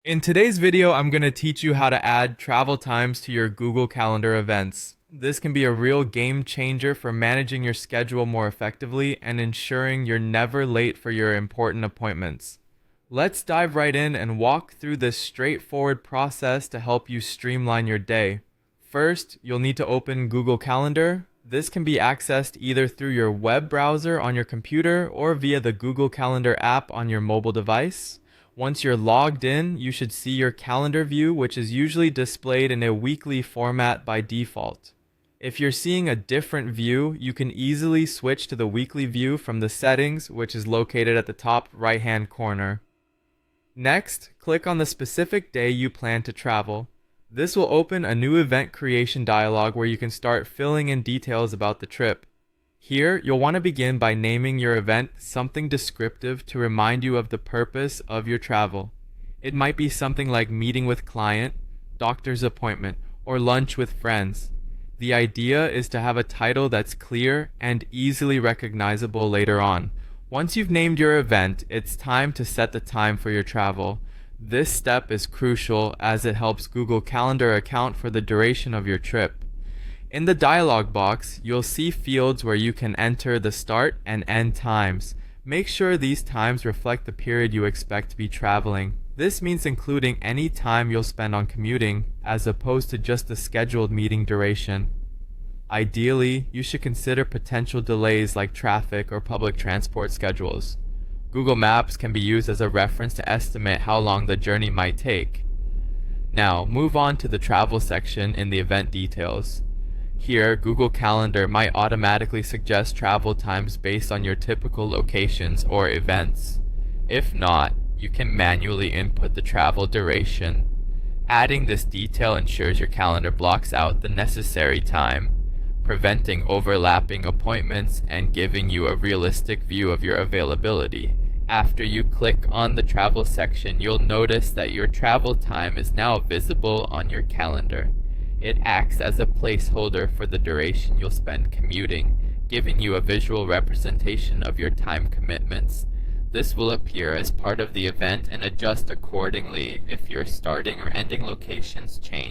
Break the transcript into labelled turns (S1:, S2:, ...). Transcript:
S1: In today's video, I'm going to teach you how to add travel times to your Google Calendar events. This can be a real game changer for managing your schedule more effectively and ensuring you're never late for your important appointments. Let's dive right in and walk through this straightforward process to help you streamline your day. First, you'll need to open Google Calendar. This can be accessed either through your web browser on your computer or via the Google Calendar app on your mobile device. Once you're logged in, you should see your calendar view, which is usually displayed in a weekly format by default. If you're seeing a different view, you can easily switch to the weekly view from the settings, which is located at the top right-hand corner. Next, click on the specific day you plan to travel. This will open a new event creation dialog where you can start filling in details about the trip. Here, you'll want to begin by naming your event something descriptive to remind you of the purpose of your travel. It might be something like meeting with client, doctor's appointment, or lunch with friends. The idea is to have a title that's clear and easily recognizable later on. Once you've named your event, it's time to set the time for your travel. This step is crucial as it helps Google Calendar account for the duration of your trip. In the dialog box, you'll see fields where you can enter the start and end times. Make sure these times reflect the period you expect to be traveling. This means including any time you'll spend on commuting, as opposed to just the scheduled meeting duration. Ideally, you should consider potential delays like traffic or public transport schedules. Google Maps can be used as a reference to estimate how long the journey might take. Now, move on to the travel section in the event details. Here, Google Calendar might automatically suggest travel times based on your typical locations or events. If not, you can manually input the travel duration. Adding this detail ensures your calendar blocks out the necessary time, preventing overlapping appointments and giving you a realistic view of your availability. After you click on the travel section, you'll notice that your travel time is now visible on your calendar. It acts as a placeholder for the duration you'll spend commuting, giving you a visual representation of your time commitments. This will appear as part of the event and adjust accordingly if your starting or ending locations change.